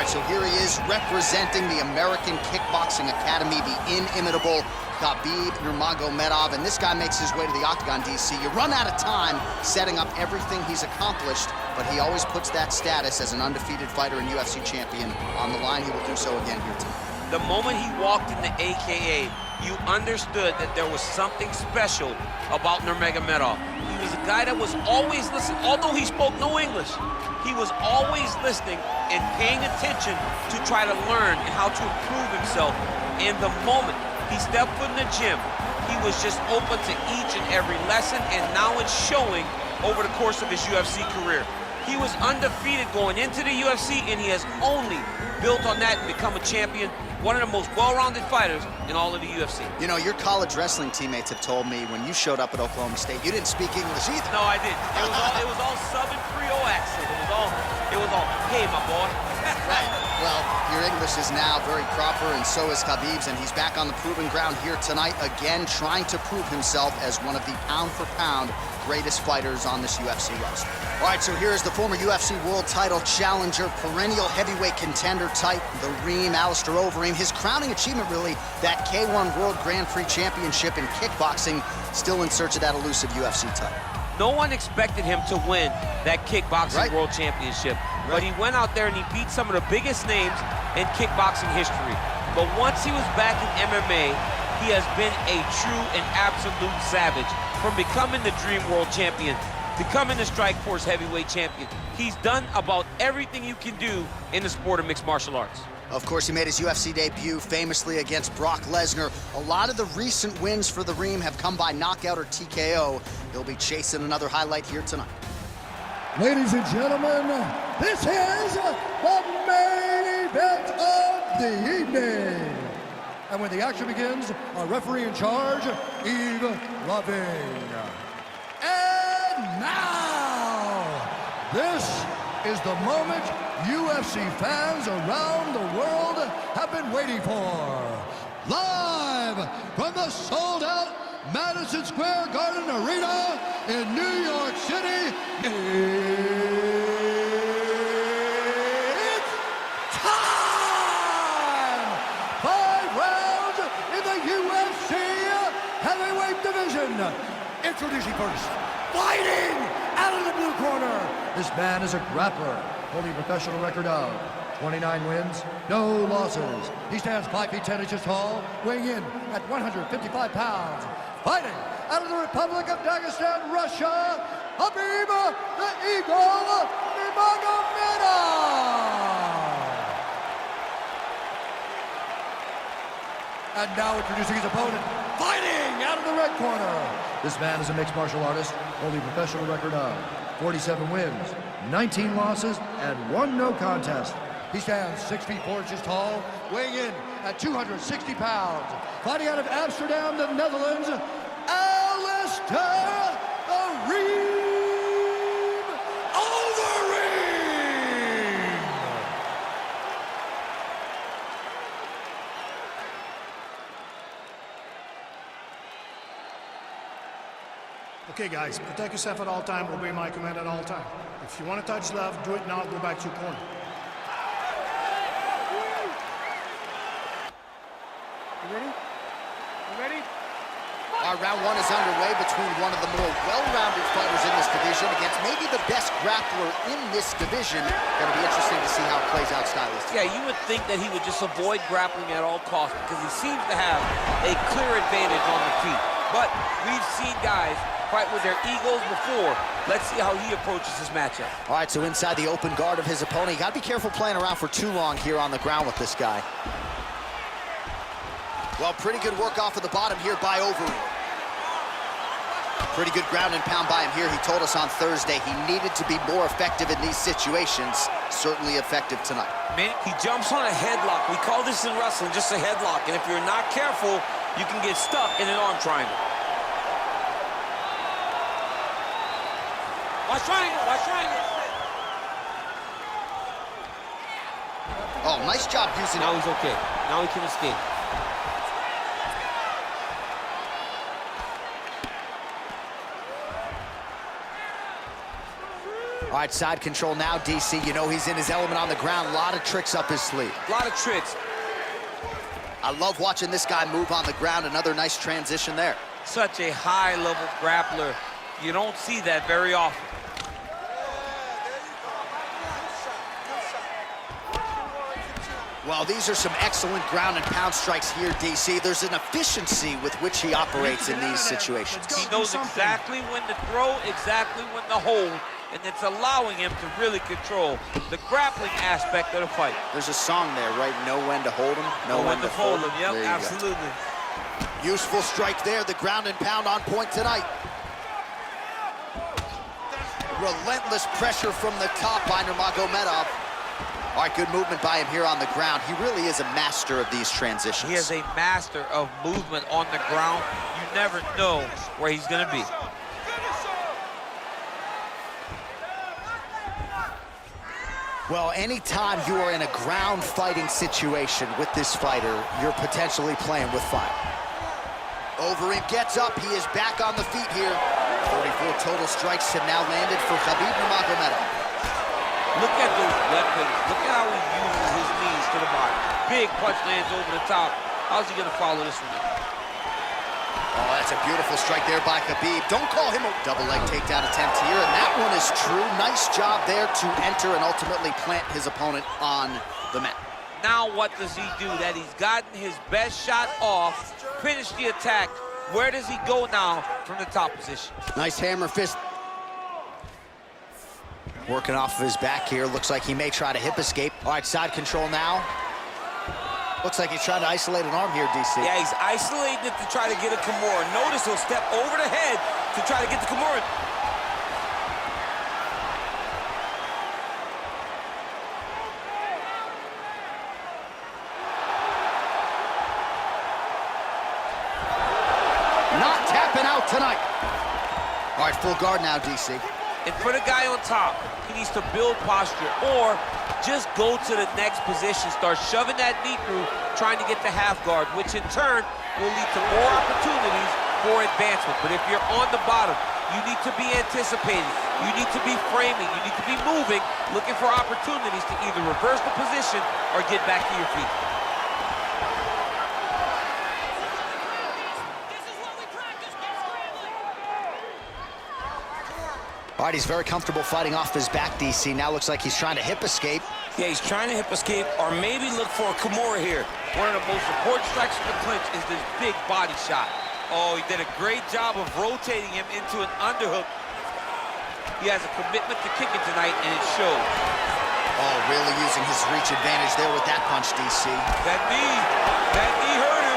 right, so here he is representing the American Kickboxing Academy, the inimitable Khabib Nurmagomedov, and this guy makes his way to the octagon, DC. You run out of time setting up everything he's accomplished, but he always puts that status as an undefeated fighter and UFC champion on the line. He will do so again here tonight. The moment he walked in the AKA, you understood that there was something special about Nurmagomedov. He was a guy that was always listening. Although he spoke no English, he was always listening and paying attention to try to learn and how to improve himself. And the moment he stepped foot in the gym, he was just open to each and every lesson, and now it's showing over the course of his UFC career. He was undefeated going into the UFC, and he has only built on that and become a champion, one of the most well-rounded fighters in all of the UFC. You know, your college wrestling teammates have told me when you showed up at Oklahoma State, you didn't speak English either. No, I didn't. It was all Southern Creole accent. It was all, hey, my boy. Right. Well, your English is now very proper, and so is Khabib's, and he's back on the proving ground here tonight, again, trying to prove himself as one of the pound-for-pound greatest fighters on this UFC roster. All right, so here's the former UFC world title challenger, perennial heavyweight contender type, the Reem, Alistair Overeem. His crowning achievement, really, that K1 World Grand Prix Championship in kickboxing, still in search of that elusive UFC title. No one expected him to win that kickboxing world championship, but he went out there and he beat some of the biggest names in kickboxing history. But once he was back in MMA, he has been a true and absolute savage. From becoming the Dream World Champion, becoming the Strikeforce Heavyweight Champion, he's done about everything you can do in the sport of mixed martial arts. Of course, he made his UFC debut famously against Brock Lesnar. A lot of the recent wins for the Reem have come by knockout or TKO. He'll be chasing another highlight here tonight. Ladies and gentlemen, this is the main event of the evening. And when the action begins, our referee in charge, Yves Loving. And now, this is the moment UFC fans around the world have been waiting for. Live from the sold-out Madison Square Garden Arena in New York City, it's time! 5 rounds in the UFC heavyweight division. Introducing first, fighting out of the blue corner. This man is a grappler, holding a professional record of 29 wins, no losses. He stands 5 feet 10 inches tall, weighing in at 155 pounds. Fighting out of the Republic of Dagestan, Russia, Khabib the Eagle Nurmagomedov. And now introducing his opponent, fighting out of the red corner. This man is a mixed martial artist, holding a professional record of 47 wins, 19 losses, and 1 no contest. He stands 6 feet 4 inches tall, weighing in at 260 pounds. Fighting out of Amsterdam, the Netherlands, Alistair Overeem. Okay, guys, protect yourself at all time, obey my command at all time. If you want to touch left, do it now, go back to your corner. You ready? You ready? Our round 1 is underway between one of the more well-rounded fighters in this division against maybe the best grappler in this division. Gonna be interesting to see how it plays out stylistically. Yeah, you would think that he would just avoid grappling at all costs because he seems to have a clear advantage on the feet. But we've seen guys fight with their egos before. Let's see how he approaches this matchup. All right, so inside the open guard of his opponent, you gotta be careful playing around for too long here on the ground with this guy. Well, pretty good work off of the bottom here by Overeem. Pretty good ground and pound by him here. He told us on Thursday he needed to be more effective in these situations. Certainly effective tonight. Man, he jumps on a headlock. We call this in wrestling just a headlock. And if you're not careful, you can get stuck in an arm triangle. Watch triangle, watch triangle. Oh, nice job using it. Now he's okay. Now he can escape. All right, side control now, DC. You know he's in his element on the ground. A lot of tricks up his sleeve. A lot of tricks. I love watching this guy move on the ground. Another nice transition there. Such a high-level grappler. You don't see that very often. Well, these are some excellent ground and pound strikes here, DC. There's an efficiency with which he operates in these situations. He knows exactly when to throw, exactly when to hold, and it's allowing him to really control the grappling aspect of the fight. There's a song there, right? Know when to hold him, know when to fold him. Yep, absolutely. Useful strike there, the ground and pound on point tonight. Relentless pressure from the top by Nurmagomedov. All right, good movement by him here on the ground. He really is a master of these transitions. He is a master of movement on the ground. You never know where he's going to be. Well, anytime you are in a ground fighting situation with this fighter, you're potentially playing with fire. Overeem gets up. He is back on the feet here. 44 total strikes have now landed for Khabib Nurmagomedov. Look at those weapons. Look at how he uses his knees to the body. Big punch lands over the top. How's he gonna follow this one up? Oh, that's a beautiful strike there by Khabib. Don't call him a double leg takedown attempt here, and that one is true. Nice job there to enter and ultimately plant his opponent on the mat. Now what does he do? That he's gotten his best shot off, finished the attack. Where does he go now from the top position? Nice hammer fist. Working off of his back here. Looks like he may try to hip escape. All right, side control now. Looks like he's trying to isolate an arm here, DC. Yeah, he's isolating it to try to get a Kimura. Notice he'll step over the head to try to get the Kimura. Not tapping out tonight. All right, full guard now, DC. And for the guy on top, he needs to build posture or just go to the next position, start shoving that knee through, trying to get the half guard, which in turn will lead to more opportunities for advancement. But if you're on the bottom, you need to be anticipating, you need to be framing, you need to be moving, looking for opportunities to either reverse the position or get back to your feet. All right, he's very comfortable fighting off his back, DC. Now looks like he's trying to hip escape. Yeah, he's trying to hip escape or maybe look for a Kimura here. One of the most important strikes in the clinch is this big body shot. Oh, he did a great job of rotating him into an underhook. He has a commitment to kicking tonight, and it shows. Oh, really using his reach advantage there with that punch, DC. That knee hurt him.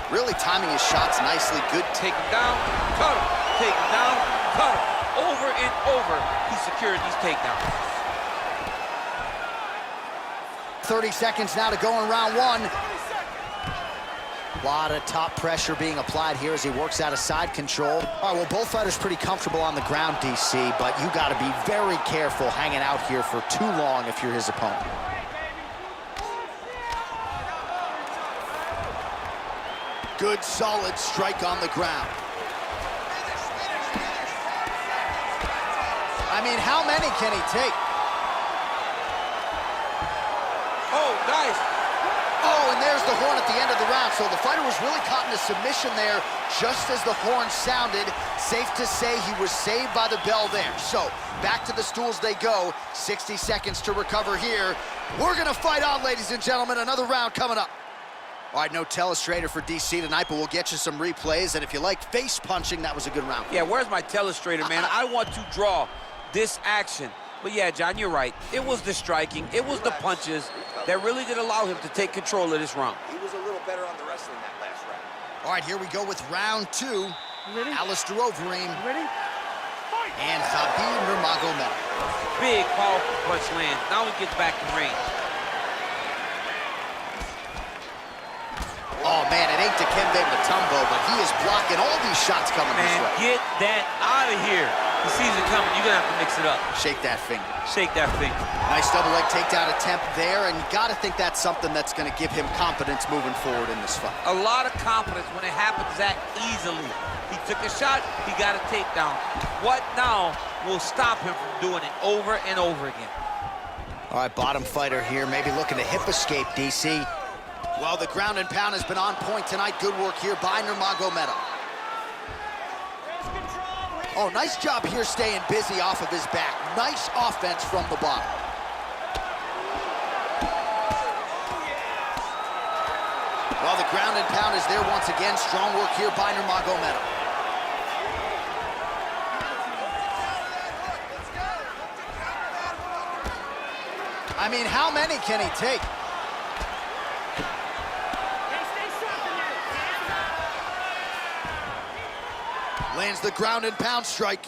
Really timing his shots nicely. Good. Take him down, cut him. Take him down, cut him. Over and over, he secured these takedowns. 30 seconds now to go in round one. A lot of top pressure being applied here as he works out of side control. All right, well, both fighters pretty comfortable on the ground, DC, but you got to be very careful hanging out here for too long if you're his opponent. Good, solid strike on the ground. I mean, how many can he take? Oh, nice. Oh, and there's the horn at the end of the round. So the fighter was really caught in a submission there just as the horn sounded. Safe to say he was saved by the bell there. So back to the stools they go. 60 seconds to recover here. We're going to fight on, ladies and gentlemen. Another round coming up. All right, no telestrator for DC tonight, but we'll get you some replays. And if you like face punching, that was a good round. Yeah, where's my telestrator, man? I want to draw this action. But yeah, John, you're right. It was the striking, it was the punches that really did allow him to take control of this round. He was a little better on the wrestling that last round. All right, here we go with round two. Ready? Alistair Overeem Ready? Fight! and Khabib Nurmagomedov. Big, powerful punch lands. Now he gets back in range. Oh, man, it ain't Dikembe Mutombo, but he is blocking all these shots coming this way. Man, get that out of here. He sees it coming. You're gonna have to mix it up. Shake that finger. Shake that finger. Nice double leg takedown attempt there, and you gotta think that's something that's gonna give him confidence moving forward in this fight. A lot of confidence when it happens that easily. He took a shot, he got a takedown. What now will stop him from doing it over and over again? All right, bottom fighter here, maybe looking to hip escape, DC. Well, the ground and pound has been on point tonight. Good work here by Nurmagomedov. Oh, nice job here staying busy off of his back. Nice offense from the bottom. Well, the ground and pound is there once again. Strong work here by Nurmagomedov. I mean, how many can he take? Lands the ground and pound strike.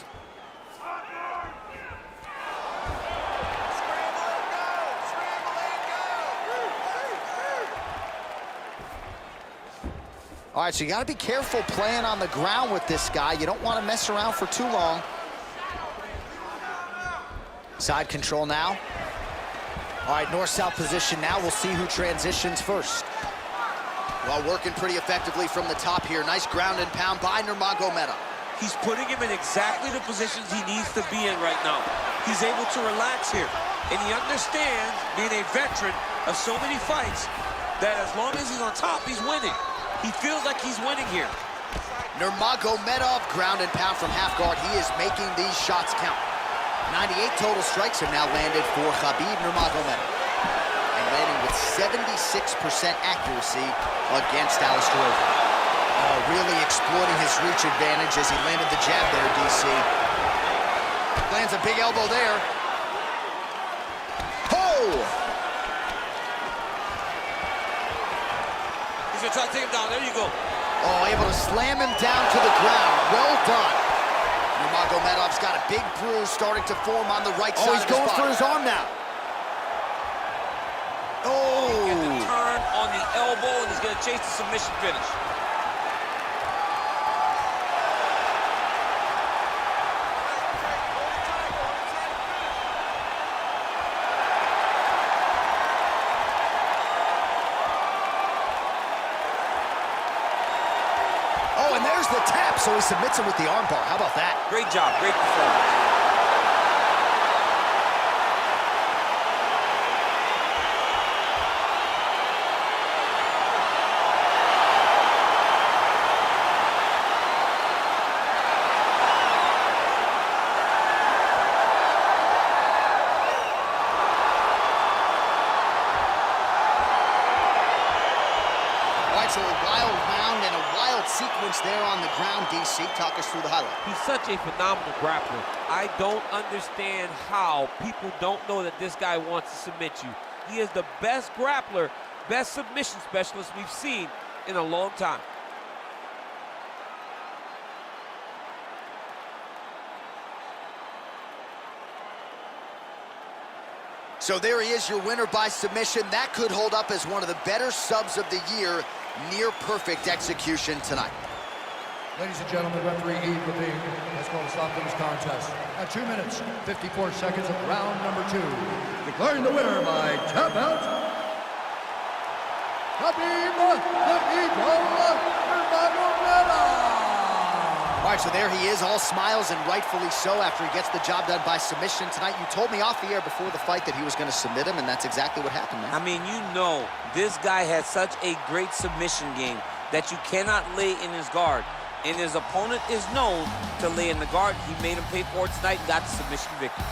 All right, so you got to be careful playing on the ground with this guy. You don't want to mess around for too long. Side control now. All right, north-south position now. We'll see who transitions first. Well, working pretty effectively from the top here. Nice ground and pound by Nurmagomedov. He's putting him in exactly the positions he needs to be in right now. He's able to relax here. And he understands, being a veteran of so many fights, that as long as he's on top, he's winning. He feels like he's winning here. Nurmagomedov, ground and pound from half guard. He is making these shots count. 98 total strikes have now landed for Khabib Nurmagomedov. And landing with 76% accuracy against Alistair Overeem. Really exploiting his reach advantage as he landed the jab there, DC. Lands a big elbow there. Oh! He's gonna try to take him down. There you go. Oh, able to slam him down to the ground. Well done. Nurmagomedov's got a big bruise starting to form on the right side of his body. Oh, he's going for his arm now. Oh! He gets the turn on the elbow, and he's gonna chase the submission finish. Oh, and there's the tap, so he submits him with the armbar. How about that? Great job, great performance. So a wild round and a wild sequence there on the ground, DC. Talk us through the highlight. He's such a phenomenal grappler. I don't understand how people don't know that this guy wants to submit you. He is the best grappler, best submission specialist we've seen in a long time. So there he is, your winner by submission. That could hold up as one of the better subs of the year. Near perfect execution tonight. Ladies and gentlemen, referee Khabib has called a stop to this contest at 2 minutes, 54 seconds of round number 2. Declaring the winner by tap out, Khabib Nurmagomedov. All right, so there he is, all smiles, and rightfully so after he gets the job done by submission tonight. You told me off the air before the fight that he was going to submit him, and that's exactly what happened, man. I mean, you know, this guy has such a great submission game that you cannot lay in his guard. And his opponent is known to lay in the guard. He made him pay for it tonight and got the submission victory.